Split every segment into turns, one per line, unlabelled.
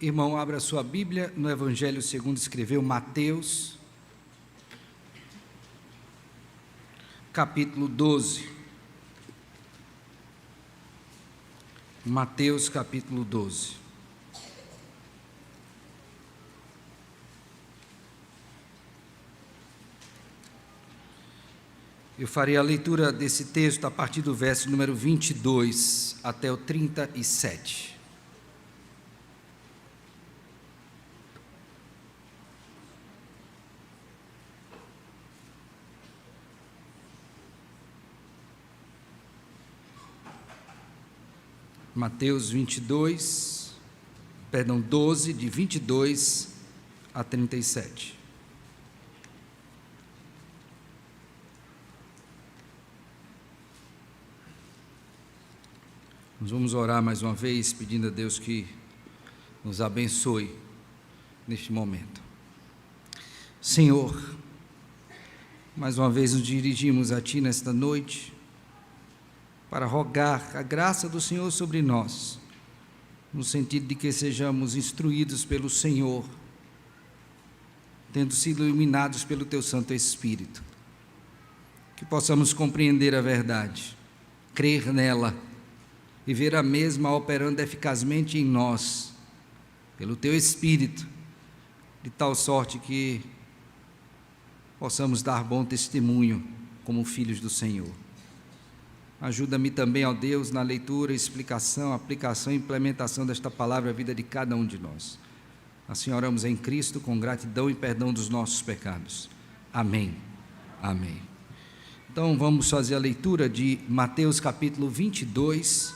Irmão, abra sua Bíblia no Evangelho segundo escreveu Mateus, capítulo 12. Mateus, capítulo 12. Eu farei a leitura desse texto a partir do verso número 22 até o 37. Mateus 12, de 22 a 37. Nós vamos orar mais uma vez, pedindo a Deus que nos abençoe neste momento. Senhor, mais uma vez nos dirigimos a Ti nesta noite, para rogar a graça do Senhor sobre nós, no sentido de que sejamos instruídos pelo Senhor, tendo sido iluminados pelo Teu Santo Espírito, que possamos compreender a verdade, crer nela e ver a mesma operando eficazmente em nós, pelo Teu Espírito, de tal sorte que possamos dar bom testemunho como filhos do Senhor. Ajuda-me também, ó Deus, na leitura, explicação, aplicação e implementação desta palavra à vida de cada um de nós. Assim oramos em Cristo, com gratidão e perdão dos nossos pecados. Amém. Amém. Então vamos fazer a leitura de Mateus capítulo 22,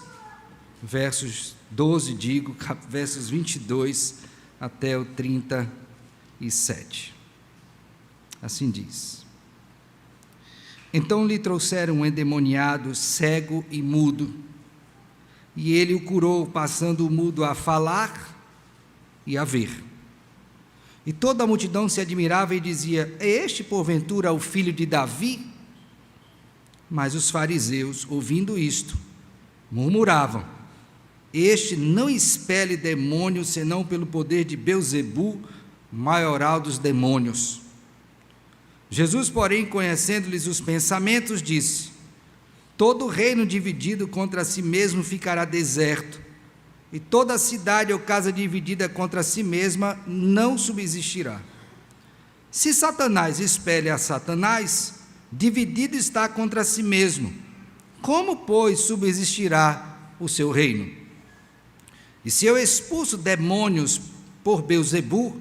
versos 22 até o 37. Assim diz: Então lhe trouxeram um endemoniado, cego e mudo, e ele o curou, passando o mudo a falar e a ver. E toda a multidão se admirava e dizia: É este, porventura, o filho de Davi? Mas os fariseus, ouvindo isto, murmuravam: Este não expele demônios, senão pelo poder de Belzebu, maioral dos demônios. Jesus, porém, conhecendo-lhes os pensamentos, disse: Todo reino dividido contra si mesmo ficará deserto, e toda cidade ou casa dividida contra si mesma não subsistirá. Se Satanás expele a Satanás, dividido está contra si mesmo. Como, pois, subsistirá o seu reino? E se eu expulso demônios por Belzebu,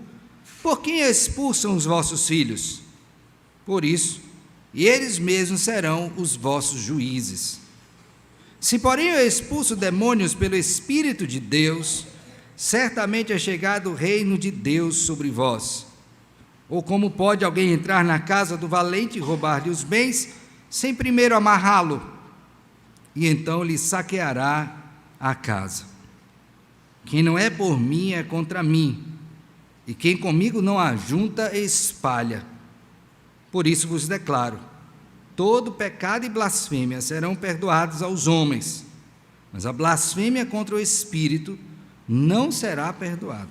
por quem expulsam os vossos filhos? Por isso, e eles mesmos serão os vossos juízes. Se, porém, eu expulso demônios pelo Espírito de Deus, certamente é chegado o reino de Deus sobre vós. Ou como pode alguém entrar na casa do valente e roubar-lhe os bens, sem primeiro amarrá-lo, e então lhe saqueará a casa? Quem não é por mim é contra mim, e quem comigo não ajunta, espalha. Por isso vos declaro: todo pecado e blasfêmia serão perdoados aos homens, mas a blasfêmia contra o Espírito não será perdoada.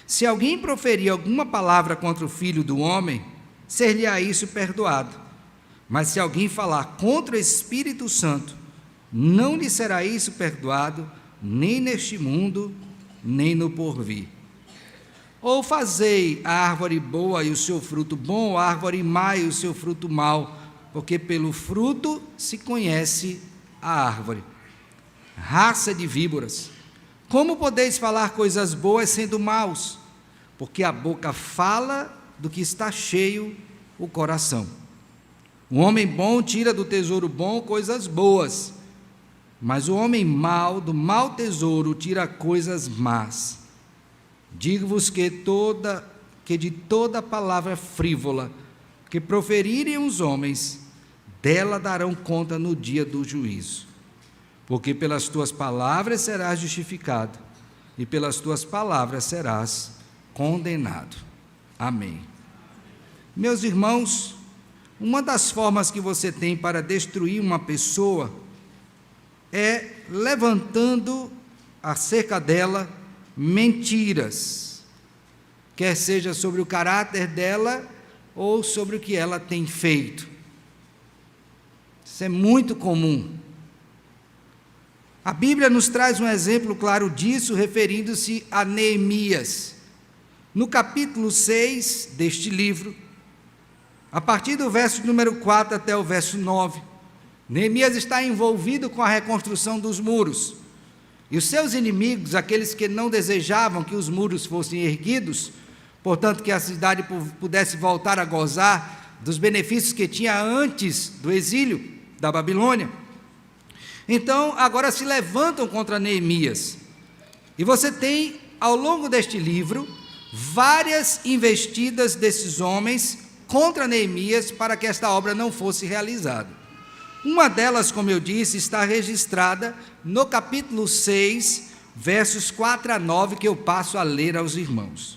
Se alguém proferir alguma palavra contra o Filho do Homem, ser-lhe-á isso perdoado. Mas se alguém falar contra o Espírito Santo, não lhe será isso perdoado, nem neste mundo, nem no porvir. Ou fazei a árvore boa e o seu fruto bom, ou a árvore má e o seu fruto mau, porque pelo fruto se conhece a árvore. Raça de víboras, como podeis falar coisas boas sendo maus? Porque a boca fala do que está cheio o coração. O homem bom tira do tesouro bom coisas boas, mas o homem mau do mau tesouro tira coisas más. Digo-vos que de toda palavra frívola que proferirem os homens, dela darão conta no dia do juízo. Porque pelas tuas palavras serás justificado, e pelas tuas palavras serás condenado. Amém. Meus irmãos, uma das formas que você tem para destruir uma pessoa é levantando acerca dela mentiras, quer seja sobre o caráter dela ou sobre o que ela tem feito. Isso é muito comum. A Bíblia nos traz um exemplo claro disso, referindo-se a Neemias. No capítulo 6 deste livro, a partir do verso número 4 até o verso 9, Neemias está envolvido com a reconstrução dos muros. E os seus inimigos, aqueles que não desejavam que os muros fossem erguidos, portanto que a cidade pudesse voltar a gozar dos benefícios que tinha antes do exílio da Babilônia, então agora se levantam contra Neemias. E você tem, ao longo deste livro, várias investidas desses homens contra Neemias para que esta obra não fosse realizada. Uma delas, como eu disse, está registrada no capítulo 6, versos 4 a 9, que eu passo a ler aos irmãos.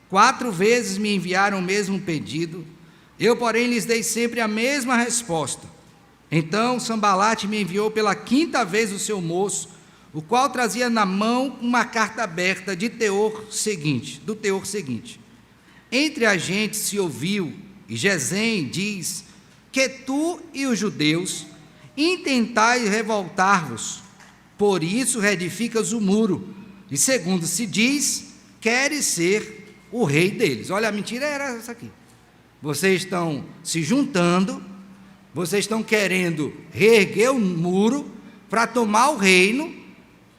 4 vezes me enviaram o mesmo pedido, eu, porém, lhes dei sempre a mesma resposta. Então Sambalate me enviou pela 5ª vez o seu moço, o qual trazia na mão uma carta aberta do teor seguinte: entre a gente se ouviu, e Gesem diz, que tu e os judeus intentais revoltar-vos, por isso reedificas o muro, e segundo se diz, queres ser o rei deles. Olha, a mentira era essa aqui. Vocês estão se juntando, vocês estão querendo reerguer o muro para tomar o reino,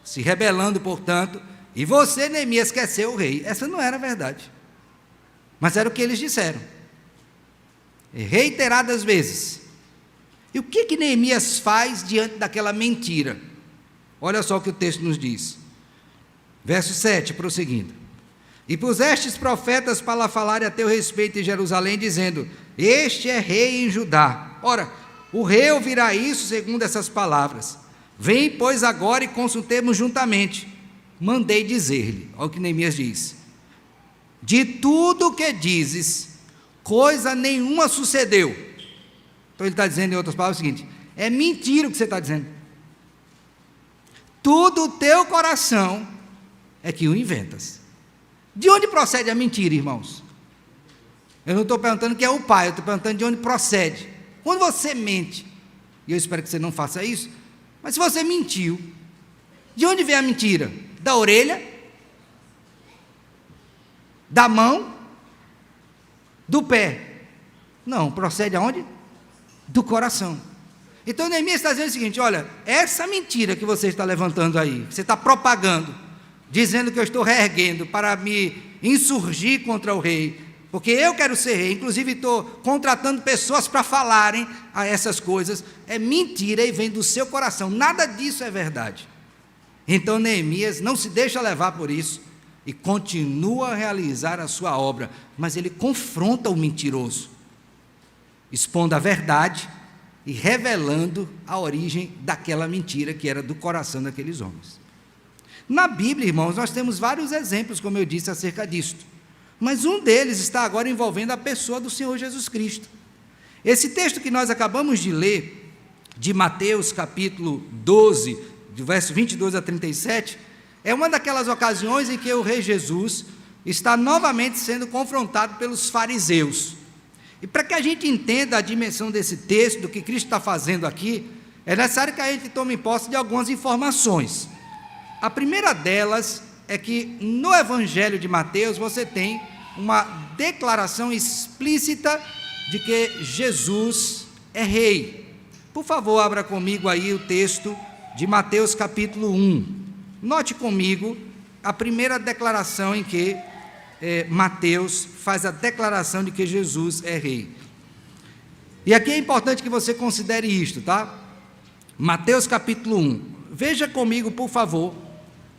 se rebelando, portanto, e você, Neemias, quer ser o rei. Essa não era a verdade, mas era o que eles disseram, reiteradas vezes. E o que Neemias faz diante daquela mentira? Olha só o que o texto nos diz, verso 7, prosseguindo: e pusestes profetas para falarem a teu respeito em Jerusalém, dizendo, este é rei em Judá. Ora, o rei ouvirá isso segundo essas palavras. Vem, pois, agora e consultemos juntamente. Mandei dizer-lhe, olha o que Neemias diz, de tudo o que dizes, coisa nenhuma sucedeu. Então ele está dizendo, em outras palavras, o seguinte: é mentira o que você está dizendo. Tudo o teu coração é que o inventas. De onde procede a mentira, irmãos? Eu não estou perguntando quem é o pai, eu estou perguntando de onde procede. Quando você mente, e eu espero que você não faça isso, mas se você mentiu, de onde vem a mentira? Da orelha? Da mão? Do pé? Não, procede aonde? Do coração. Então Neemias está dizendo o seguinte: olha, essa mentira que você está levantando aí, você está propagando, dizendo que eu estou reerguendo para me insurgir contra o rei, porque eu quero ser rei, inclusive estou contratando pessoas para falarem a essas coisas, é mentira e vem do seu coração, nada disso é verdade. Então Neemias não se deixa levar por isso e continua a realizar a sua obra, mas ele confronta o mentiroso, expondo a verdade e revelando a origem daquela mentira que era do coração daqueles homens. Na Bíblia, irmãos, nós temos vários exemplos, como eu disse, acerca disto, mas um deles está agora envolvendo a pessoa do Senhor Jesus Cristo. Esse texto que nós acabamos de ler, de Mateus capítulo 12, do verso 22 a 37, é uma daquelas ocasiões em que o rei Jesus está novamente sendo confrontado pelos fariseus. E para que a gente entenda a dimensão desse texto, do que Cristo está fazendo aqui, é necessário que a gente tome posse de algumas informações. A primeira delas é que no Evangelho de Mateus você tem uma declaração explícita de que Jesus é rei. Por favor, abra comigo aí o texto de Mateus capítulo 1. Note comigo a primeira declaração em que Mateus faz a declaração de que Jesus é rei. E aqui é importante que você considere isto, tá? Mateus capítulo 1. Veja comigo, por favor,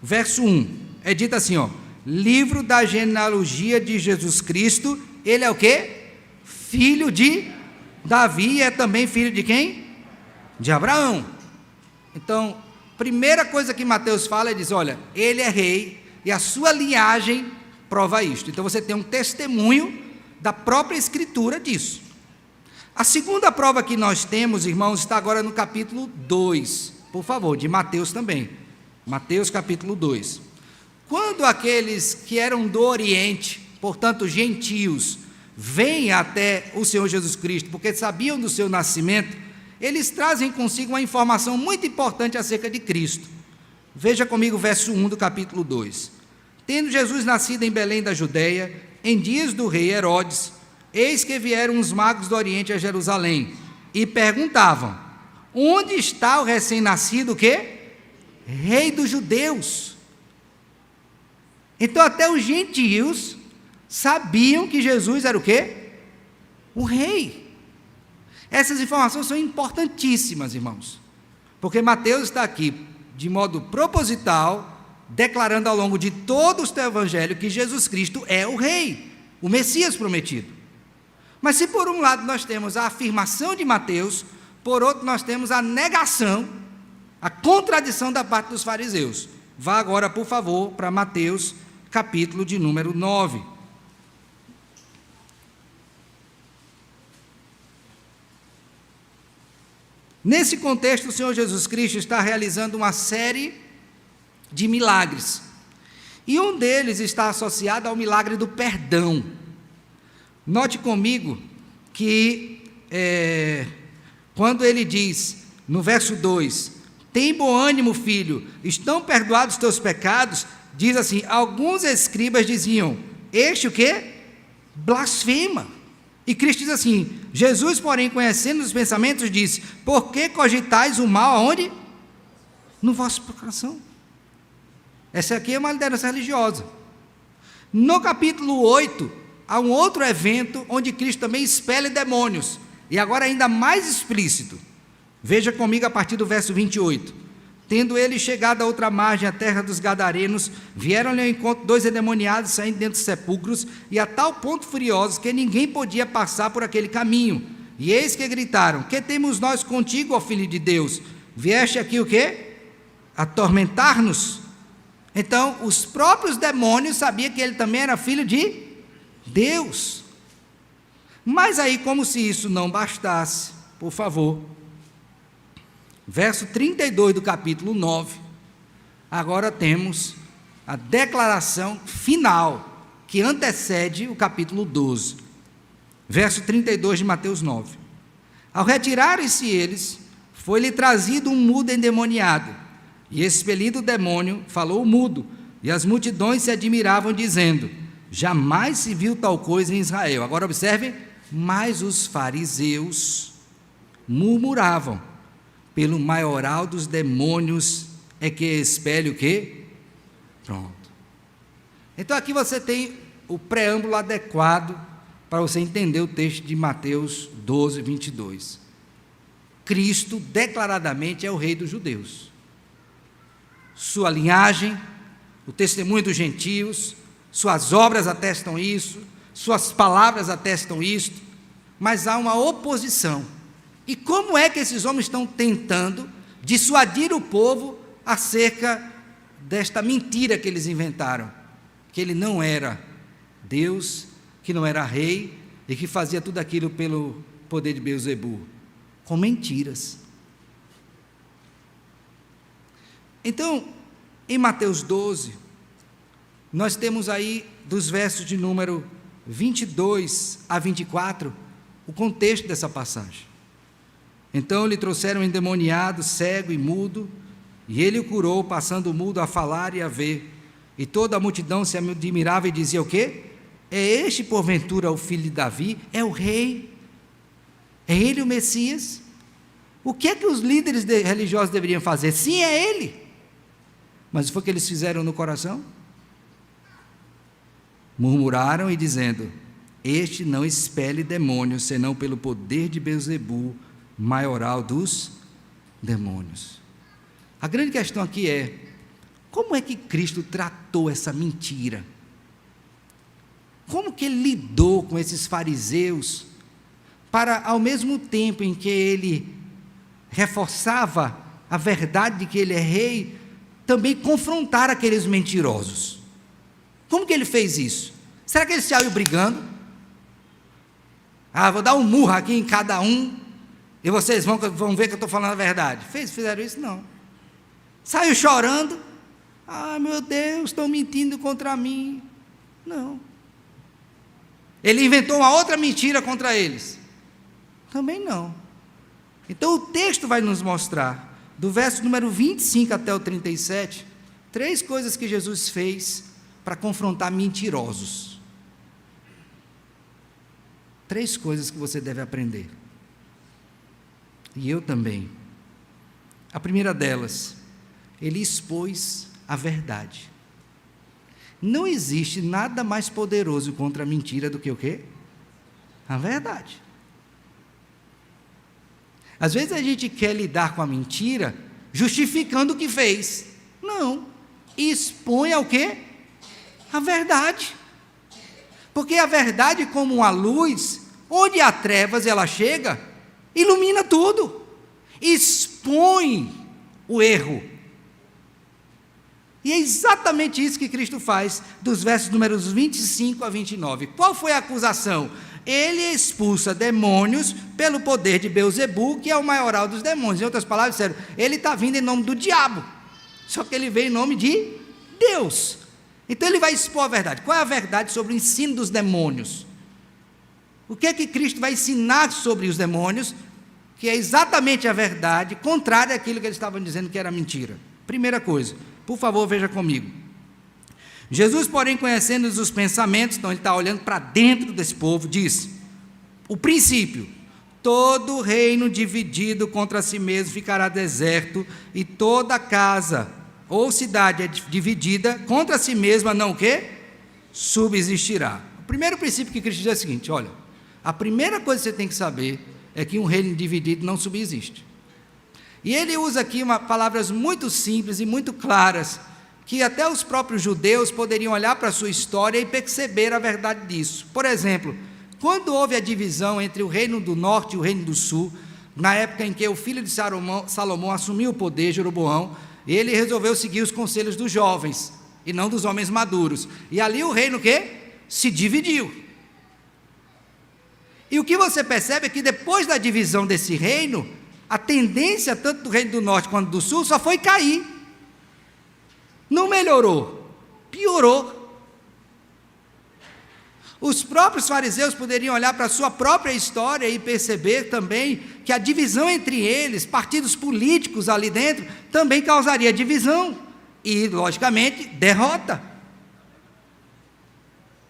verso 1. É dito assim, ó: livro da genealogia de Jesus Cristo, ele é o quê? Filho de Davi, é também filho de quem? De Abraão. Então, primeira coisa que Mateus fala, ele diz, olha, ele é rei e a sua linhagem prova isto. Então você tem um testemunho da própria escritura disso. A segunda prova que nós temos, irmãos, está agora no capítulo 2, por favor, de Mateus também. Mateus capítulo 2. quando aqueles que eram do Oriente, portanto gentios, vêm até o Senhor Jesus Cristo, porque sabiam do seu nascimento, eles trazem consigo uma informação muito importante acerca de Cristo. Veja comigo o verso 1 do capítulo 2. Tendo Jesus nascido em Belém da Judeia, em dias do rei Herodes, eis que vieram os magos do Oriente a Jerusalém, e perguntavam: onde está o recém-nascido, o quê? Rei dos judeus. Então até os gentios sabiam que Jesus era o quê? O rei. Essas informações são importantíssimas, irmãos, porque Mateus está aqui, de modo proposital, declarando ao longo de todo o seu evangelho que Jesus Cristo é o rei, o Messias prometido. Mas se por um lado nós temos a afirmação de Mateus, por outro nós temos a negação, a contradição da parte dos fariseus. Vá agora, por favor, para Mateus, capítulo de número 9. Nesse contexto, o Senhor Jesus Cristo está realizando uma série de milagres. E um deles está associado ao milagre do perdão. Note comigo que, quando ele diz, no verso 2, tem bom ânimo, filho, estão perdoados os teus pecados, diz assim, alguns escribas diziam, este o quê? Blasfema. E Cristo diz assim, Jesus, porém, conhecendo os pensamentos, disse, por que cogitais o mal aonde? No vosso coração. Essa aqui é uma liderança religiosa. No capítulo 8, há um outro evento onde Cristo também expele demônios, e agora ainda mais explícito. Veja comigo a partir do verso 28. Tendo ele chegado à outra margem, a terra dos Gadarenos, vieram-lhe ao encontro 2 endemoniados saindo dentro dos sepulcros, e a tal ponto furiosos que ninguém podia passar por aquele caminho. E eis que gritaram, que temos nós contigo, ó Filho de Deus? Vieste aqui o quê? Atormentar-nos? Então, os próprios demônios sabiam que ele também era filho de Deus. Mas aí, como se isso não bastasse, por favor, verso 32 do capítulo 9, agora temos a declaração final, que antecede o capítulo 12, verso 32 de Mateus 9. Ao retirarem-se eles, foi-lhe trazido um mudo endemoniado, e expelido o demônio, falou o mudo, e as multidões se admiravam, dizendo, jamais se viu tal coisa em Israel. Agora observem, mas os fariseus murmuravam, pelo maioral dos demônios é que expele o quê? Pronto. Então aqui você tem o preâmbulo adequado para você entender o texto de Mateus 12, 22. Cristo declaradamente é o rei dos judeus. Sua linhagem, o testemunho dos gentios, suas obras atestam isso, suas palavras atestam isto, mas há uma oposição. E como é que esses homens estão tentando dissuadir o povo acerca desta mentira que eles inventaram? Que ele não era Deus, que não era rei e que fazia tudo aquilo pelo poder de Beelzebu, com mentiras. Então, em Mateus 12, nós temos aí, dos versos de número 22 a 24, o contexto dessa passagem. Então lhe trouxeram um endemoniado, cego e mudo, e ele o curou, passando o mudo a falar e a ver. E toda a multidão se admirava e dizia o quê? É este, porventura, o filho de Davi? É o rei? É ele o Messias? O que é que os líderes religiosos deveriam fazer? Sim, é ele. Mas foi o que eles fizeram no coração? Murmuraram e dizendo, este não expele demônios, senão pelo poder de Beelzebu, maioral dos demônios. A grande questão aqui é, como é que Cristo tratou essa mentira? Como que ele lidou com esses fariseus, para ao mesmo tempo em que ele reforçava a verdade de que ele é rei, também confrontar aqueles mentirosos? Como que ele fez isso? Será que ele saiu brigando? Vou dar um murro aqui em cada um, e vocês vão ver que eu estou falando a verdade. Fizeram isso? Não. Saiu chorando, Ah, meu Deus, estão mentindo contra mim. Não. Ele inventou uma outra mentira contra eles. Também não. Então o texto vai nos mostrar, do verso número 25 até o 37, 3 coisas que Jesus fez para confrontar mentirosos. 3 coisas que você deve aprender. E eu também. A primeira delas, ele expôs a verdade. Não existe nada mais poderoso contra a mentira do que o quê? A verdade. Às vezes a gente quer lidar com a mentira justificando o que fez. Não. Expõe ao quê? A verdade. Porque a verdade, como uma luz, onde há trevas ela chega, ilumina tudo. Expõe o erro. E é exatamente isso que Cristo faz, dos versos números 25 a 29. Qual foi a acusação? Ele expulsa demônios pelo poder de Beelzebu, que é o maioral dos demônios. Em outras palavras, disseram, ele está vindo em nome do diabo, só que ele veio em nome de Deus. Então ele vai expor a verdade. Qual é a verdade sobre o ensino dos demônios? O que é que Cristo vai ensinar sobre os demônios, que é exatamente a verdade, contrária àquilo que eles estavam dizendo que era mentira? Primeira coisa, por favor, veja comigo. Jesus, porém, conhecendo os pensamentos, então ele está olhando para dentro desse povo, diz, o princípio, todo reino dividido contra si mesmo ficará deserto, e toda casa ou cidade dividida contra si mesma, não o quê? Subsistirá. O primeiro princípio que Cristo diz é o seguinte, olha, a primeira coisa que você tem que saber é que um reino dividido não subsiste. E ele usa aqui palavras muito simples e muito claras, que até os próprios judeus poderiam olhar para a sua história e perceber a verdade disso. Por exemplo, quando houve a divisão entre o reino do norte e o reino do sul, na época em que o filho de Salomão assumiu o poder, Jeroboão, ele resolveu seguir os conselhos dos jovens, e não dos homens maduros. E ali o reino o quê? Se dividiu. E o que você percebe é que depois da divisão desse reino, a tendência tanto do reino do norte quanto do sul só foi cair. Não melhorou, piorou. Os próprios fariseus poderiam olhar para a sua própria história e perceber também que a divisão entre eles, partidos políticos ali dentro, também causaria divisão e, logicamente, derrota.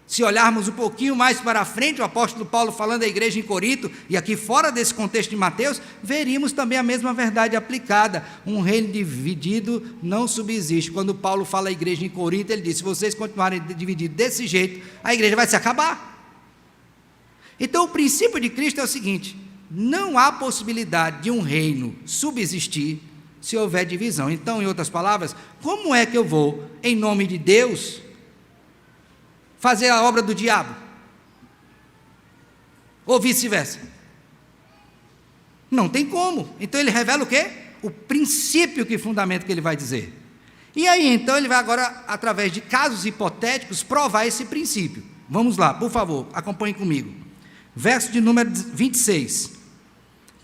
Se olharmos um pouquinho mais para frente, o apóstolo Paulo falando da igreja em Corinto, e aqui fora desse contexto de Mateus, veríamos também a mesma verdade aplicada. Um reino dividido não subsiste. Quando Paulo fala à igreja em Corinto, ele diz, se vocês continuarem divididos desse jeito, a igreja vai se acabar. Então o princípio de Cristo é o seguinte, não há possibilidade de um reino subsistir se houver divisão. Então, em outras palavras, como é que eu vou, em nome de Deus, fazer a obra do diabo? Ou vice-versa? Não tem como. Então ele revela o quê? O princípio que fundamenta o que ele vai dizer. E aí então ele vai agora, através de casos hipotéticos, provar esse princípio. Vamos lá, por favor, acompanhe comigo. Verso de número 26.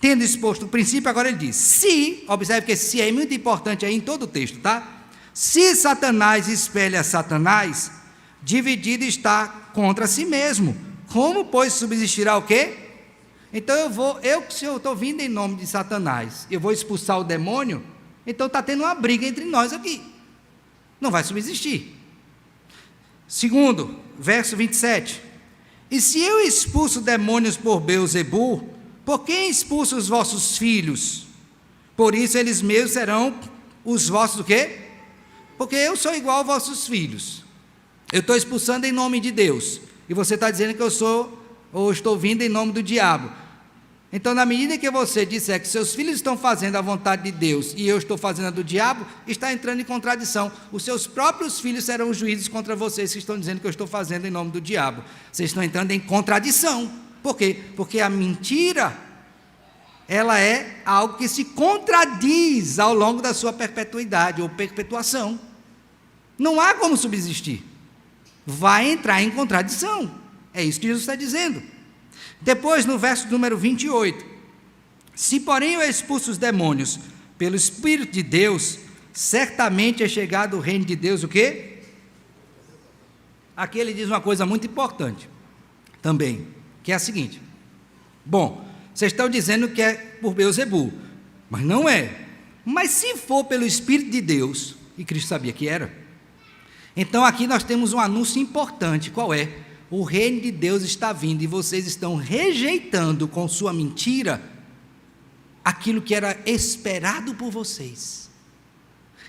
Tendo exposto o princípio, agora ele diz, se, observe que esse se é muito importante aí em todo o texto, tá? Se Satanás espelha Satanás, dividido está contra si mesmo. Como, pois, subsistirá o quê? Então se eu estou vindo em nome de Satanás, eu vou expulsar o demônio, então está tendo uma briga entre nós aqui. Não vai subsistir. Segundo, verso 27. E se eu expulso demônios por Beelzebu, por quem expulso os vossos filhos? Por isso eles mesmos serão os vossos o quê? Porque eu sou igual aos vossos filhos. Eu estou expulsando em nome de Deus, e você está dizendo que eu sou, ou estou vindo em nome do diabo. Então, na medida que você disser que seus filhos estão fazendo a vontade de Deus, e eu estou fazendo a do diabo, está entrando em contradição. Os seus próprios filhos serão juízes contra vocês, que estão dizendo que eu estou fazendo em nome do diabo. Vocês estão entrando em contradição. Por quê? Porque a mentira, ela é algo que se contradiz ao longo da sua perpetuidade, ou perpetuação. Não há como subsistir. Vai entrar em contradição. É isso que Jesus está dizendo. Depois, no verso número 28, se porém eu expulso os demônios pelo Espírito de Deus, certamente é chegado o reino de Deus, o quê? Aqui ele diz uma coisa muito importante também, que é a seguinte: bom, vocês estão dizendo que é por Beelzebu, mas não é. Mas se for pelo Espírito de Deus, e Cristo sabia que era, então aqui nós temos um anúncio importante. Qual é? O reino de Deus está vindo e vocês estão rejeitando com sua mentira aquilo que era esperado por vocês.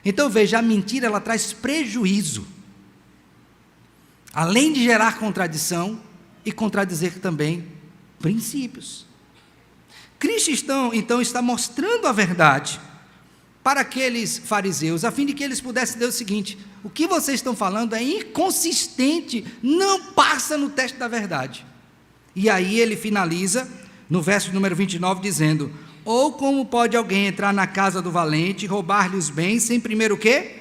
Então veja, a mentira ela traz prejuízo, além de gerar contradição e contradizer também princípios. Cristo então está mostrando a verdade para aqueles fariseus, a fim de que eles pudessem dizer o seguinte: o que vocês estão falando é inconsistente, não passa no teste da verdade. E aí ele finaliza no verso número 29 dizendo: ou como pode alguém entrar na casa do valente e roubar-lhe os bens sem primeiro o quê?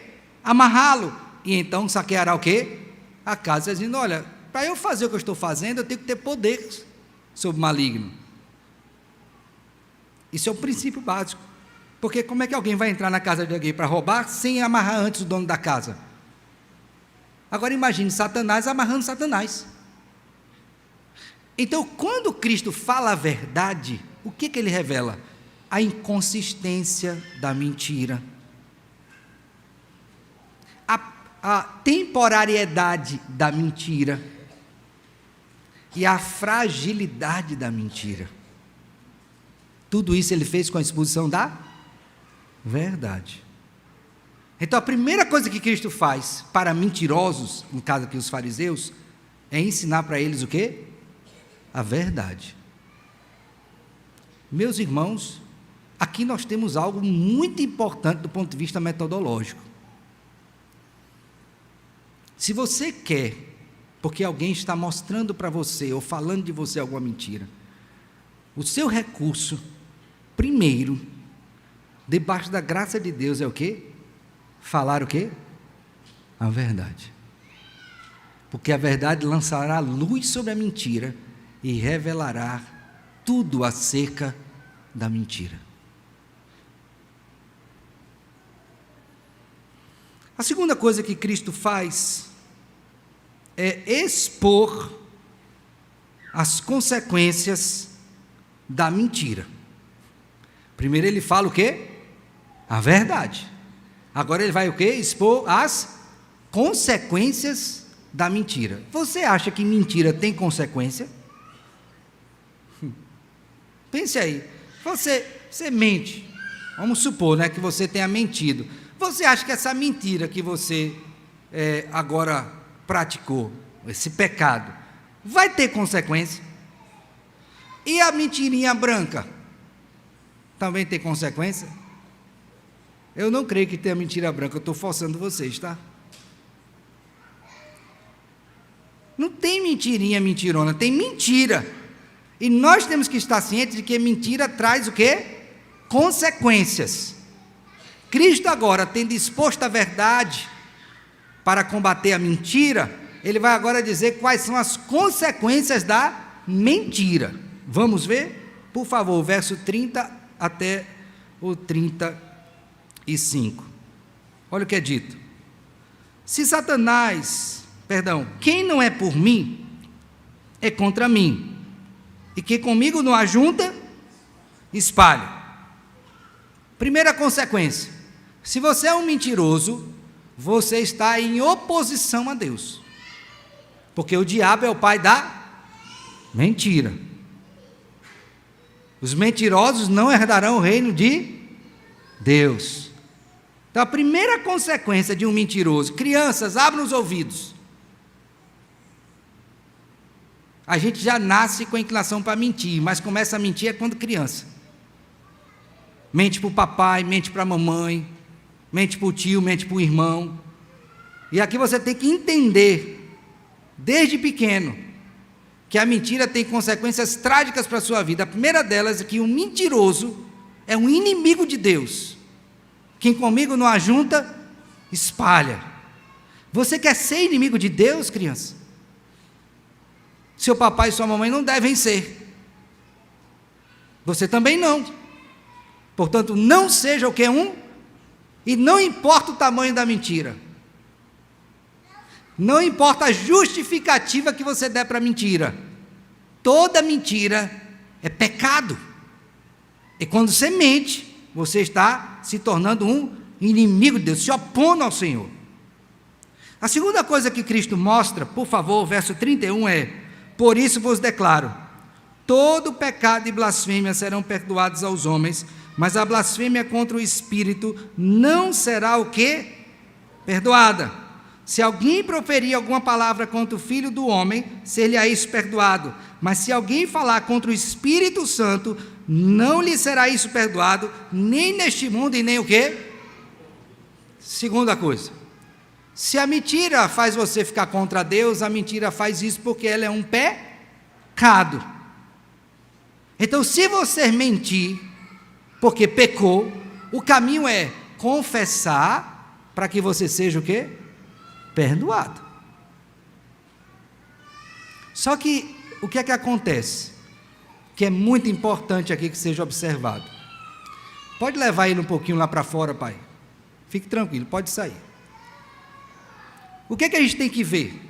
Amarrá-lo, e então saqueará o quê? A casa, dizendo: olha, para eu fazer o que eu estou fazendo, eu tenho que ter poder sobre o maligno. Isso é o princípio básico. Porque como é que alguém vai entrar na casa de alguém para roubar sem amarrar antes o dono da casa? Agora imagine Satanás amarrando Satanás. Então, quando Cristo fala a verdade, o que ele revela? A inconsistência da mentira, a temporariedade da mentira e a fragilidade da mentira. Tudo isso ele fez com a exposição da verdade. Então a primeira coisa que Cristo faz para mentirosos, no caso aqui os fariseus, é ensinar para eles o quê? A verdade. Meus irmãos, aqui nós temos algo muito importante do ponto de vista metodológico. Se você quer, porque alguém está mostrando para você ou falando de você alguma mentira, o seu recurso, primeiro, debaixo da graça de Deus é o quê? Falar o quê? A verdade. Porque a verdade lançará luz sobre a mentira e revelará tudo acerca da mentira. A segunda coisa que Cristo faz é expor as consequências da mentira. Primeiro ele fala o quê? A verdade. Agora ele vai o quê? Expor as consequências da mentira. Você acha que mentira tem consequência? Pense aí. Você mente. Vamos supor, né, que você tenha mentido. Você acha que essa mentira que você agora praticou, esse pecado, vai ter consequência? E a mentirinha branca? Também tem consequência? Eu não creio que tenha mentira branca, eu estou forçando vocês, tá? Não tem mentirinha mentirona, tem mentira. E nós temos que estar cientes de que mentira traz o quê? Consequências. Cristo agora, tendo exposto a verdade para combater a mentira, ele vai agora dizer quais são as consequências da mentira. Vamos ver? Por favor, verso 30 até o 35. Olha o que é dito. Quem não é por mim, é contra mim. E quem comigo não ajunta, espalha. Primeira consequência: se você é um mentiroso, você está em oposição a Deus. Porque o diabo é o pai da mentira. Os mentirosos não herdarão o reino de Deus. Então a primeira consequência de um mentiroso, crianças, abram os ouvidos. A gente já nasce com a inclinação para mentir, mas começa a mentir quando criança. Mente para o papai, mente para a mamãe, mente para o tio, mente para o irmão. E aqui você tem que entender, desde pequeno, que a mentira tem consequências trágicas para a sua vida. A primeira delas é que um mentiroso é um inimigo de Deus. Quem comigo não ajunta, espalha. Você quer ser inimigo de Deus, criança? Seu papai e sua mamãe não devem ser. Você também não. Portanto, não seja o que? Um E não importa o tamanho da mentira. Não importa a justificativa que você der para a mentira. Toda mentira é pecado. E quando você mente, você está se tornando um inimigo de Deus, se opondo ao Senhor. A segunda coisa que Cristo mostra, por favor, verso 31 é: por isso vos declaro, todo pecado e blasfêmia serão perdoados aos homens, mas a blasfêmia contra o Espírito não será o quê? Perdoada. Se alguém proferir alguma palavra contra o Filho do Homem, ser-lhe-á isso perdoado. Mas se alguém falar contra o Espírito Santo, não lhe será isso perdoado, nem neste mundo e nem o quê? Segunda coisa, se a mentira faz você ficar contra Deus, a mentira faz isso porque ela é um pecado. Então, se você mentir porque pecou, o caminho é confessar para que você seja o quê? Perdoado. Só que o que é que acontece? Que é muito importante aqui que seja observado. Pode levar ele um pouquinho lá para fora, pai. Fique tranquilo, pode sair. O que é que a gente tem que ver?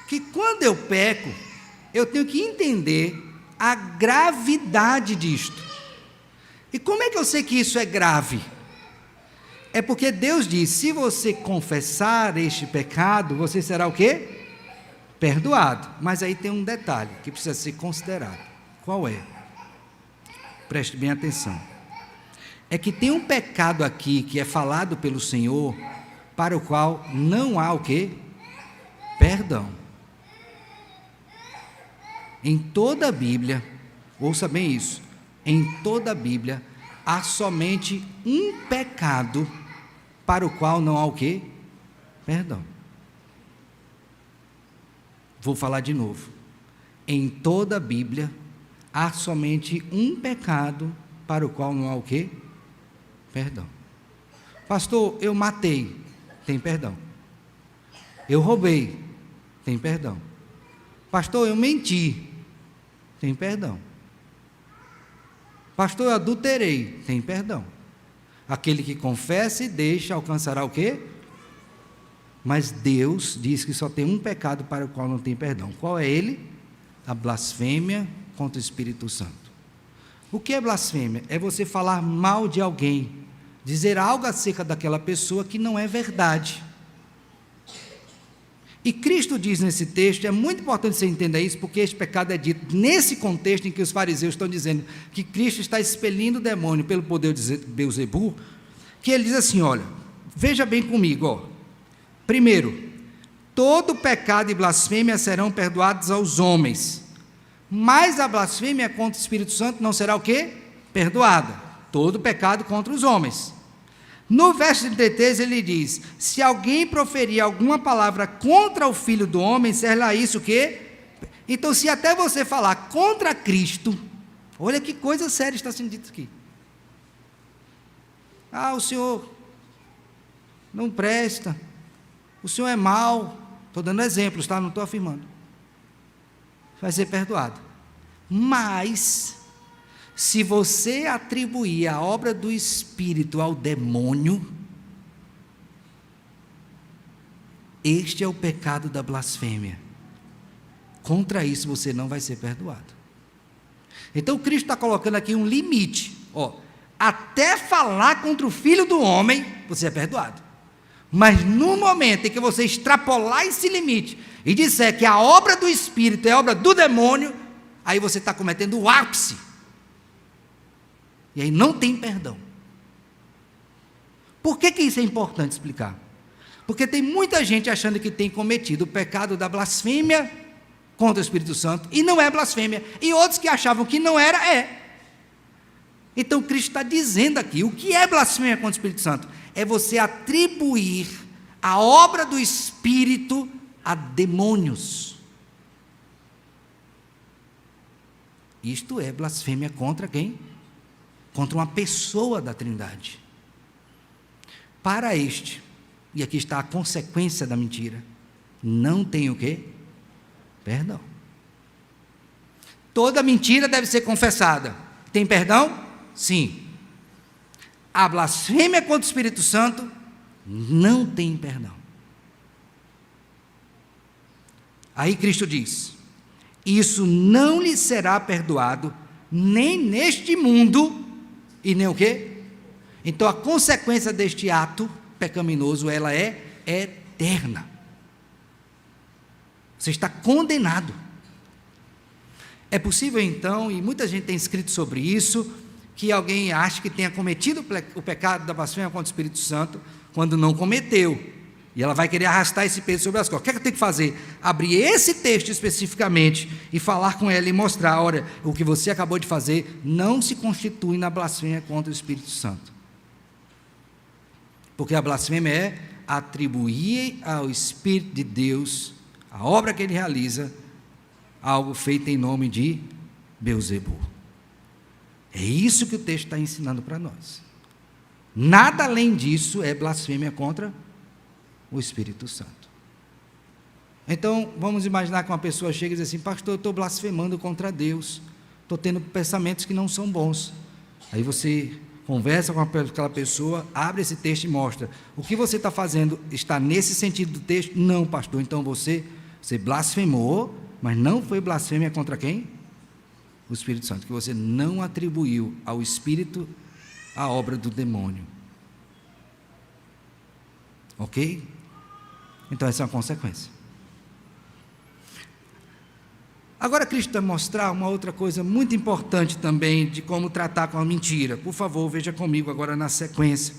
Que quando eu peco, eu tenho que entender a gravidade disto. E como é que eu sei que isso é grave? É porque Deus diz: se você confessar este pecado, você será o quê? Perdoado. Mas aí tem um detalhe que precisa ser considerado. Qual é? Preste bem atenção. É que tem um pecado aqui que é falado pelo Senhor, para o qual não há o quê? Perdão. Em toda a Bíblia, ouça bem isso, em toda a Bíblia há somente um pecado para o qual não há o quê? Perdão. Vou falar de novo. Em toda a Bíblia há somente um pecado para o qual não há o quê? Perdão. Pastor, eu matei, tem perdão. Eu roubei, tem perdão. Pastor, eu menti, tem perdão. Pastor, eu adulterei, tem perdão. Aquele que confessa e deixa alcançará o quê? Mas Deus diz que só tem um pecado para o qual não tem perdão. Qual é ele? A blasfêmia contra o Espírito Santo. O que é blasfêmia? É você falar mal de alguém, dizer algo acerca daquela pessoa que não é verdade. E Cristo diz nesse texto, é muito importante você entender isso, porque este pecado é dito nesse contexto em que os fariseus estão dizendo que Cristo está expelindo o demônio pelo poder de Beelzebul, que ele diz assim: olha, veja bem comigo, ó. Primeiro, todo pecado e blasfêmia serão perdoados aos homens, mas a blasfêmia contra o Espírito Santo não será o quê? Perdoada. Todo pecado contra os homens. No verso 33 ele diz: se alguém proferir alguma palavra contra o Filho do Homem, será isso o quê? Então, se até você falar contra Cristo, olha que coisa séria está sendo dita aqui. Ah, o Senhor não presta, o Senhor é mau. Estou dando exemplos, tá? Não estou afirmando. Vai ser perdoado. Mas se você atribuir a obra do Espírito ao demônio, este é o pecado da blasfêmia. Contra isso você não vai ser perdoado. Então Cristo está colocando aqui um limite. Ó, até falar contra o Filho do Homem, você é perdoado. Mas no momento em que você extrapolar esse limite e disser que a obra do Espírito é obra do demônio, aí você está cometendo o ápice. E aí não tem perdão. Por que isso é importante explicar? Porque tem muita gente achando que tem cometido o pecado da blasfêmia contra o Espírito Santo, e não é blasfêmia, e outros que achavam que não era, é. Então Cristo está dizendo aqui, o que é blasfêmia contra o Espírito Santo? É você atribuir a obra do Espírito a demônios. Isto é blasfêmia contra quem? Contra uma pessoa da Trindade. Para este, e aqui está a consequência da mentira, não tem o quê? Perdão. Toda mentira deve ser confessada. Tem perdão? Sim. a blasfêmia contra o Espírito Santo não tem perdão. Aí Cristo diz: isso não lhe será perdoado, nem neste mundo, e nem o quê? Então a consequência deste ato pecaminoso, ela é eterna. Você está condenado. É possível então, e muita gente tem escrito sobre isso, que alguém ache que tenha cometido o pecado da blasfêmia contra o Espírito Santo, quando não cometeu. E ela vai querer arrastar esse peso sobre as costas. O que é que eu tenho que fazer? Abrir esse texto especificamente e falar com ela e mostrar: olha, o que você acabou de fazer não se constitui na blasfêmia contra o Espírito Santo. Porque a blasfêmia é atribuir ao Espírito de Deus, a obra que ele realiza, algo feito em nome de Beelzebul. É isso que o texto está ensinando para nós. Nada além disso é blasfêmia contra o Espírito Santo. Então, vamos imaginar que uma pessoa chega e diz assim: pastor, eu estou blasfemando contra Deus, estou tendo pensamentos que não são bons. Aí você conversa com aquela pessoa, abre esse texto e mostra: o que você está fazendo está nesse sentido do texto? Não, pastor. Então você blasfemou, mas não foi blasfêmia contra quem? O Espírito Santo, que você não atribuiu ao Espírito a obra do demônio. Ok? Então essa é uma consequência. Agora Cristo vai mostrar uma outra coisa muito importante também de como tratar com a mentira. Por favor, veja comigo agora na sequência.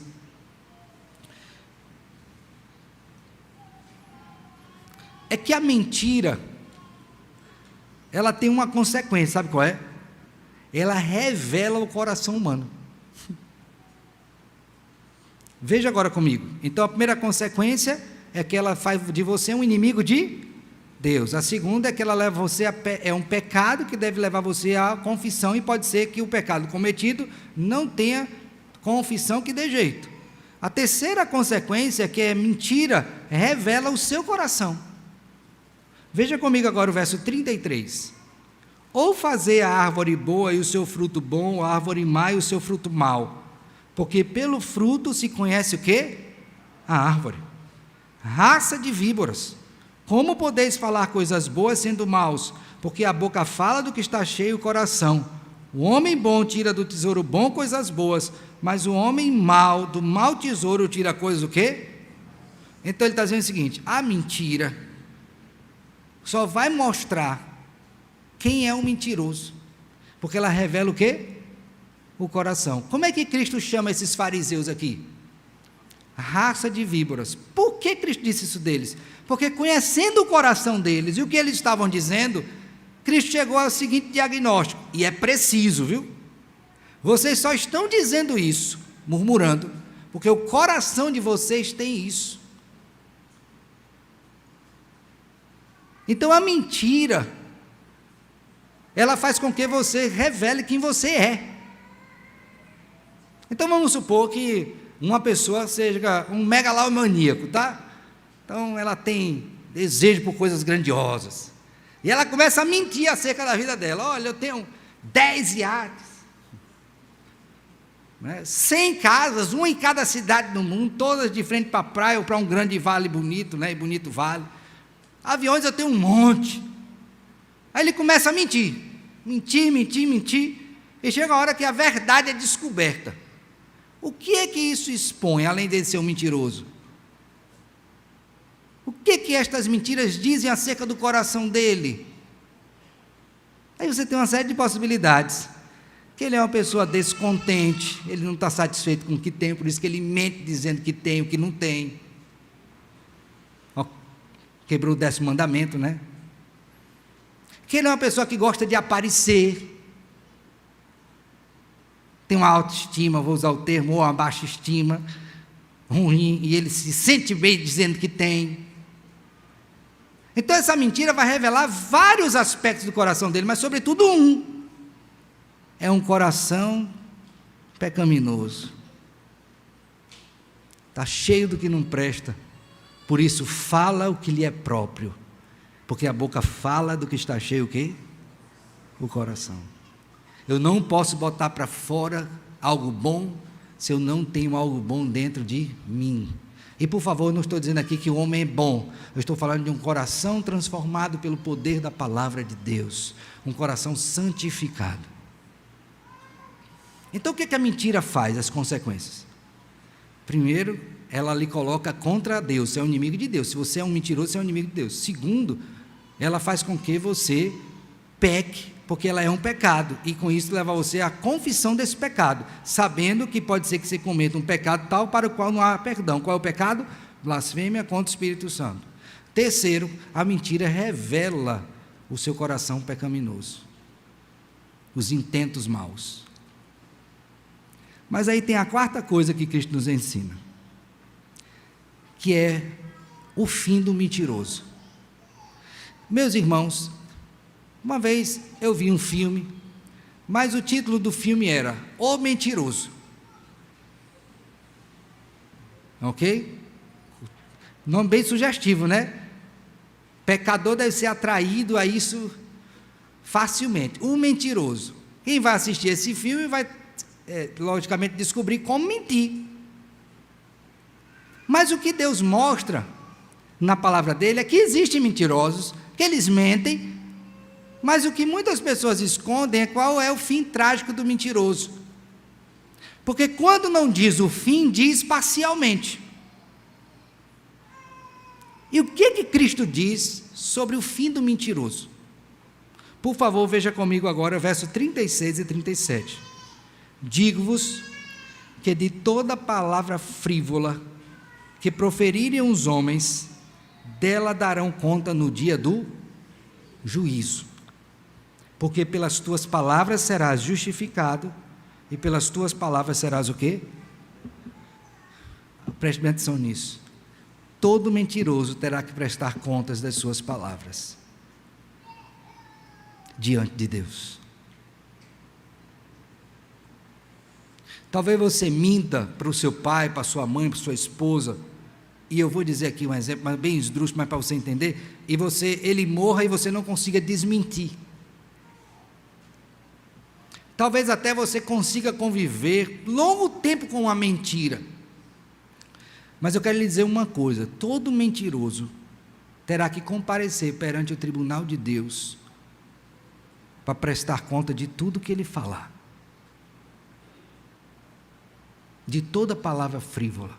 É que a mentira, ela tem uma consequência, sabe qual é? Ela revela o coração humano. Veja agora comigo. Então a primeira consequência é que ela faz de você um inimigo de Deus. A segunda é que ela leva você é um pecado que deve levar você à confissão, e pode ser que o pecado cometido não tenha confissão que dê jeito. A terceira consequência é que a mentira revela o seu coração. Veja comigo agora o verso 33. Ou fazer a árvore boa e o seu fruto bom, a árvore má e o seu fruto mau, porque pelo fruto se conhece o quê? A árvore. Raça de víboras, como podeis falar coisas boas sendo maus? Porque a boca fala do que está cheio o coração. O homem bom tira do tesouro bom coisas boas, mas o homem mau, do mau tesouro, tira coisas o quê? Então ele está dizendo o seguinte: a mentira só vai mostrar quem é um mentiroso, porque ela revela o quê? O coração. Como é que Cristo chama esses fariseus aqui? Raça de víboras. Por que Cristo disse isso deles? Porque conhecendo o coração deles e o que eles estavam dizendo, Cristo chegou ao seguinte diagnóstico, e é preciso, viu? Vocês só estão dizendo isso, murmurando, porque o coração de vocês tem isso. Então a mentira, ela faz com que você revele quem você é. Então vamos supor que uma pessoa seja um megalomaníaco, tá? Então ela tem desejo por coisas grandiosas, e ela começa a mentir acerca da vida dela. Olha, eu tenho 10 iates, 100 casas, uma em cada cidade do mundo, todas de frente para a praia ou para um grande vale bonito, e bonito vale. Aviões eu tenho um monte. Aí ele começa a mentir, e chega a hora que a verdade é descoberta. O que é que isso expõe, além de ser um mentiroso? O que é que estas mentiras dizem acerca do coração dele? Aí você tem uma série de possibilidades. Que ele é uma pessoa descontente, ele não está satisfeito com o que tem, por isso que ele mente dizendo que tem o que não tem. Quebrou o 10º mandamento, né? Que ele é uma pessoa que gosta de aparecer, tem uma autoestima, vou usar o termo, ou uma baixa estima, ruim, e ele se sente bem dizendo que tem. Então essa mentira vai revelar vários aspectos do coração dele, mas sobretudo um: é um coração pecaminoso, está cheio do que não presta, por isso fala o que lhe é próprio, porque a boca fala do que está cheio o quê? O coração. Eu não posso botar para fora algo bom se eu não tenho algo bom dentro de mim. E por favor, eu não estou dizendo aqui que o homem é bom, eu estou falando de um coração transformado pelo poder da palavra de Deus, um coração santificado. Então o que a mentira faz, as consequências? Primeiro, ela lhe coloca contra Deus, você é um inimigo de Deus. Se você é um mentiroso, você é um inimigo de Deus. Segundo, ela faz com que você peque, porque ela é um pecado, e com isso leva você à confissão desse pecado, sabendo que pode ser que você cometa um pecado tal para o qual não há perdão. Qual é o pecado? Blasfêmia contra o Espírito Santo. Terceiro, a mentira revela o seu coração pecaminoso, os intentos maus. Mas aí tem a quarta coisa que Cristo nos ensina, que é o fim do mentiroso. Meus irmãos, uma vez eu vi um filme, mas o título do filme era O Mentiroso. Ok? Nome bem sugestivo, né? Pecador deve ser atraído a isso facilmente. O Mentiroso. Quem vai assistir esse filme vai, logicamente, descobrir como mentir. Mas o que Deus mostra na palavra dele é que existem mentirosos, que eles mentem, mas o que muitas pessoas escondem é qual é o fim trágico do mentiroso. Porque quando não diz o fim, diz parcialmente. E o que Cristo diz sobre o fim do mentiroso? Por favor, veja comigo agora, verso 36 e 37. Digo-vos que de toda palavra frívola que proferirem os homens, dela darão conta no dia do juízo. Porque pelas tuas palavras serás justificado, e pelas tuas palavras serás o quê? Preste atenção nisso. Todo mentiroso terá que prestar contas das suas palavras diante de Deus. Talvez você minta para o seu pai, para a sua mãe, para a sua esposa, e eu vou dizer aqui um exemplo, mas bem esdrúxulo, mas para você entender, e ele morra e você não consiga desmentir. Talvez até você consiga conviver longo tempo com uma mentira. Mas eu quero lhe dizer uma coisa: todo mentiroso terá que comparecer perante o tribunal de Deus para prestar conta de tudo que ele falar, de toda palavra frívola,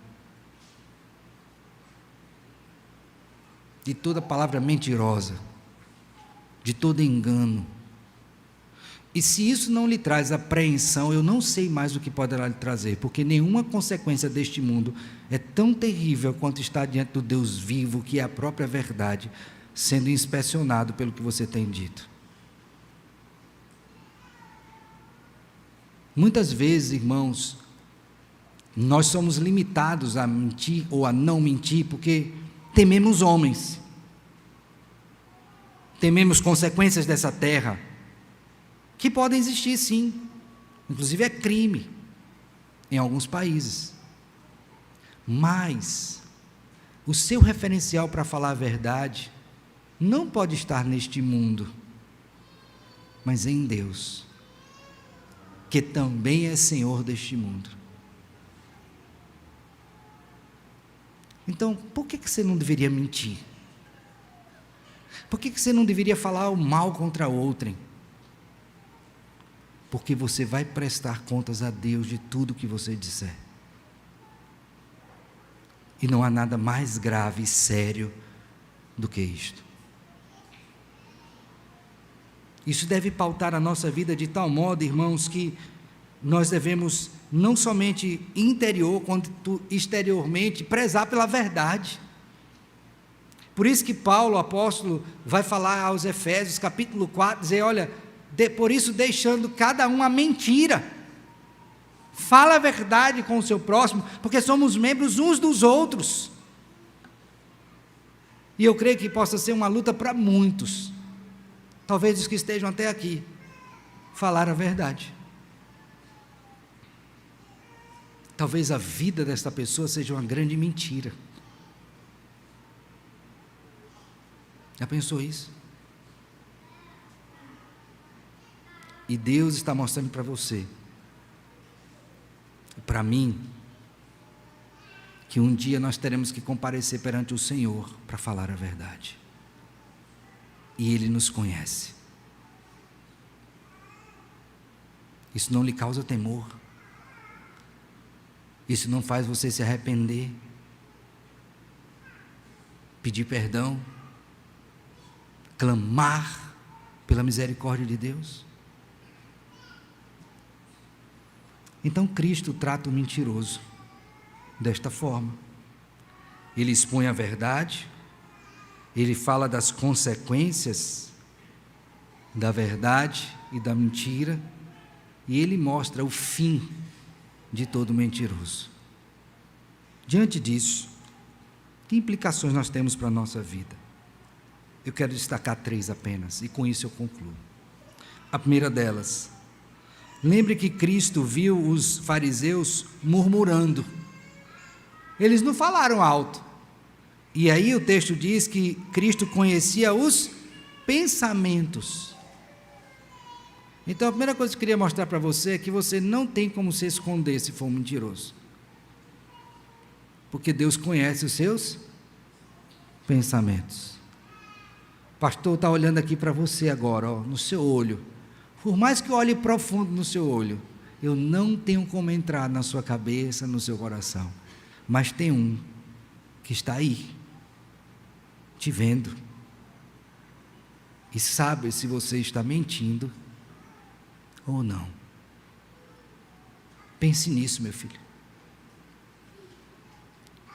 de toda palavra mentirosa, de todo engano. E se isso não lhe traz apreensão, eu não sei mais o que poderá lhe trazer, porque nenhuma consequência deste mundo é tão terrível quanto estar diante do Deus vivo, que é a própria verdade, sendo inspecionado pelo que você tem dito. Muitas vezes, irmãos, nós somos limitados a mentir ou a não mentir, porque tememos homens, tememos consequências dessa terra, que podem existir sim, inclusive é crime em alguns países, mas o seu referencial para falar a verdade não pode estar neste mundo, mas em Deus, que também é Senhor deste mundo. Então, por que você não deveria mentir? Por que você não deveria falar o mal contra outrem? Porque você vai prestar contas a Deus de tudo que você disser. E não há nada mais grave e sério do que isto. Isso deve pautar a nossa vida de tal modo, irmãos, que nós devemos não somente interior, quanto exteriormente, prezar pela verdade. Por isso que Paulo, o apóstolo, vai falar aos Efésios, capítulo 4, dizer, olha, por isso deixando cada um a mentira, fala a verdade com o seu próximo, porque somos membros uns dos outros. E eu creio que possa ser uma luta para muitos, talvez os que estejam até aqui, falar a verdade. Talvez a vida desta pessoa seja uma grande mentira. Já pensou isso? E Deus está mostrando para você, para mim que um dia nós teremos que comparecer perante o Senhor para falar a verdade. E Ele nos conhece. Isso não lhe causa temor? Isso não faz você se arrepender? Pedir perdão? Clamar pela misericórdia de Deus? Então Cristo trata o mentiroso desta forma. Ele expõe a verdade, ele fala das consequências da verdade e da mentira, e ele mostra o fim de todo mentiroso. Diante disso, que implicações nós temos para a nossa vida? Eu quero destacar 3 apenas, e com isso eu concluo. A primeira delas, lembre que Cristo viu os fariseus murmurando. Eles não falaram alto. E aí o texto diz que Cristo conhecia os pensamentos. Então a primeira coisa que eu queria mostrar para você é que você não tem como se esconder se for um mentiroso. Porque Deus conhece os seus pensamentos. O pastor está olhando aqui para você agora, ó, no seu olho. Por mais que eu olhe profundo no seu olho, eu não tenho como entrar na sua cabeça, no seu coração. Mas tem um que está aí, te vendo, e sabe se você está mentindo ou não. Pense nisso, meu filho.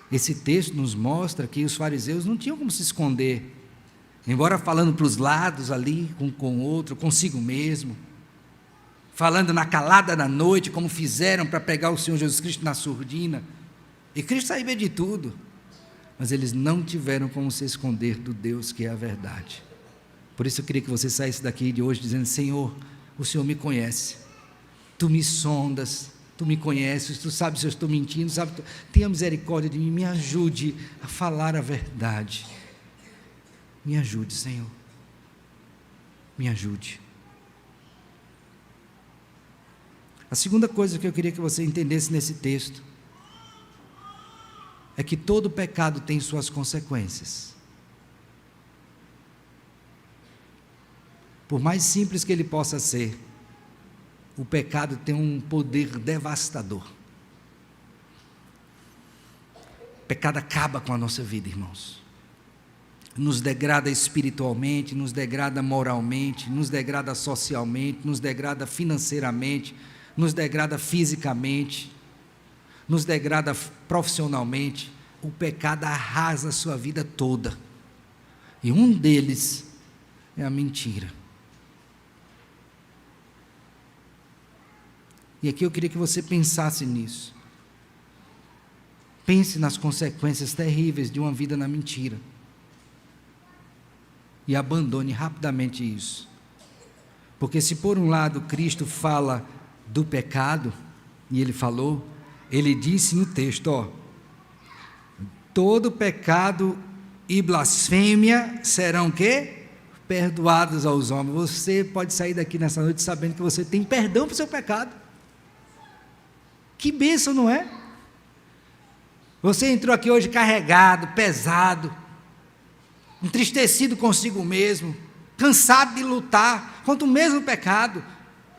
Esse texto nos mostra que os fariseus não tinham como se esconder, embora falando para os lados ali, um com o outro, consigo mesmo, falando na calada da noite, como fizeram para pegar o Senhor Jesus Cristo na surdina. E Cristo sabia de tudo, mas eles não tiveram como se esconder do Deus que é a verdade. Por isso eu queria que você saísse daqui de hoje dizendo: Senhor, o Senhor me conhece, Tu me sondas, Tu me conheces, Tu sabes se eu estou mentindo, tenha misericórdia de mim, me ajude a falar a verdade. Me ajude, Senhor, me ajude. A segunda coisa que eu queria que você entendesse nesse texto é que todo pecado tem suas consequências. Por mais simples que ele possa ser, o pecado tem um poder devastador. O pecado acaba com a nossa vida, irmãos. Nos degrada espiritualmente, nos degrada moralmente, nos degrada socialmente, nos degrada financeiramente, nos degrada fisicamente, nos degrada profissionalmente. O pecado arrasa a sua vida toda, e um deles é a mentira. E aqui eu queria que você pensasse nisso. Pense nas consequências terríveis de uma vida na mentira, e abandone rapidamente isso. Porque se por um lado Cristo fala do pecado, e Ele falou, Ele disse no texto, ó: todo pecado e blasfêmia serão o quê? Perdoados aos homens. Você pode sair daqui nessa noite sabendo que você tem perdão para o seu pecado. Que bênção, não é? Você entrou aqui hoje carregado, pesado, entristecido consigo mesmo, cansado de lutar contra o mesmo pecado,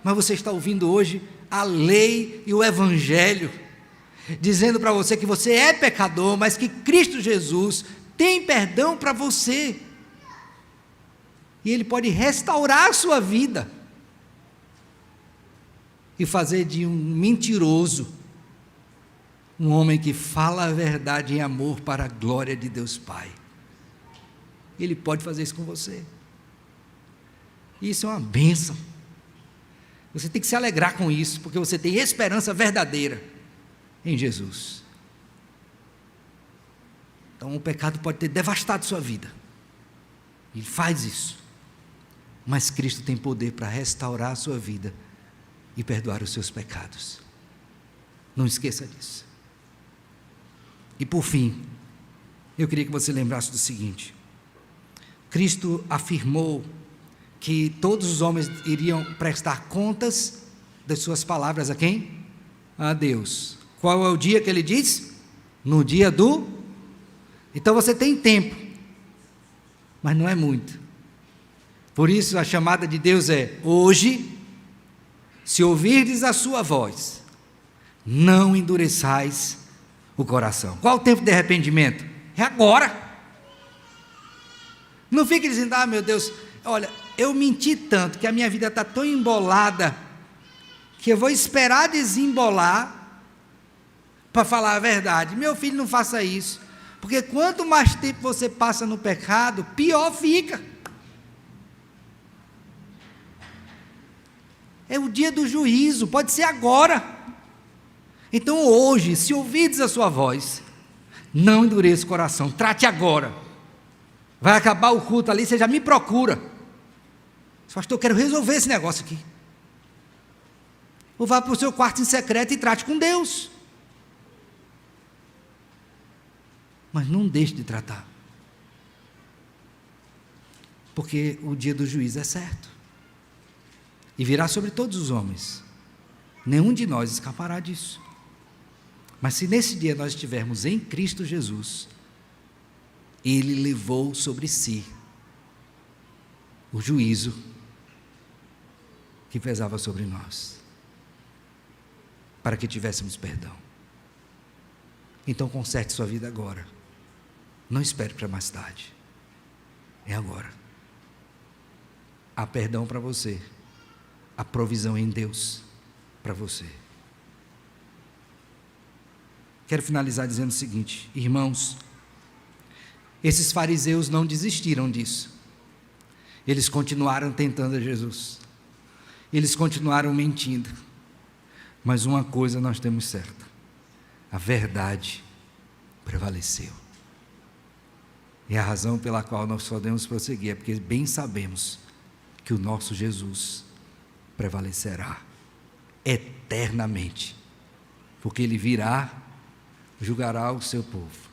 mas você está ouvindo hoje a lei e o evangelho, dizendo para você que você é pecador, mas que Cristo Jesus tem perdão para você, e Ele pode restaurar a sua vida, e fazer de um mentiroso um homem que fala a verdade em amor para a glória de Deus Pai. Ele pode fazer isso com você. Isso é uma bênção. Você tem que se alegrar com isso, porque você tem esperança verdadeira em Jesus. Então o pecado pode ter devastado sua vida, ele faz isso, mas Cristo tem poder para restaurar a sua vida e perdoar os seus pecados. Não esqueça disso. E por fim, eu queria que você lembrasse do seguinte: Cristo afirmou que todos os homens iriam prestar contas das suas palavras a quem? A Deus. Qual é o dia que ele diz? No dia do... Então você tem tempo, mas não é muito. Por isso a chamada de Deus é: hoje, se ouvirdes a sua voz, não endureçais o coração. Qual o tempo de arrependimento? É agora. Não fique dizendo: ah, meu Deus, olha, eu menti tanto que a minha vida está tão embolada que eu vou esperar desembolar para falar a verdade. Meu filho, não faça isso, porque quanto mais tempo você passa no pecado, pior fica. É o dia do juízo, pode ser agora. Então hoje, se ouvirdes a sua voz, não endureça o coração, trate agora. Vai acabar o culto ali, você já me procura. Pastor, eu quero resolver esse negócio aqui. Ou vá para o seu quarto em secreto e trate com Deus. Mas não deixe de tratar. Porque o dia do juízo é certo. E virá sobre todos os homens. Nenhum de nós escapará disso. Mas se nesse dia nós estivermos em Cristo Jesus, Ele levou sobre si o juízo que pesava sobre nós, para que tivéssemos perdão. Então conserte sua vida agora. Não espere para mais tarde. É agora. Há perdão para você. Há provisão em Deus para você. Quero finalizar dizendo o seguinte: irmãos, esses fariseus não desistiram disso. Eles continuaram tentando a Jesus. Eles continuaram mentindo. Mas uma coisa nós temos certa: a verdade prevaleceu. E a razão pela qual nós podemos prosseguir é porque bem sabemos que o nosso Jesus prevalecerá eternamente, porque Ele virá, julgará o seu povo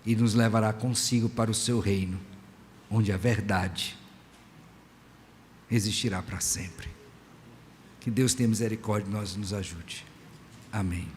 e nos levará consigo para o seu reino, onde a verdade existirá para sempre. Que Deus tenha misericórdia e nos ajude. Amém.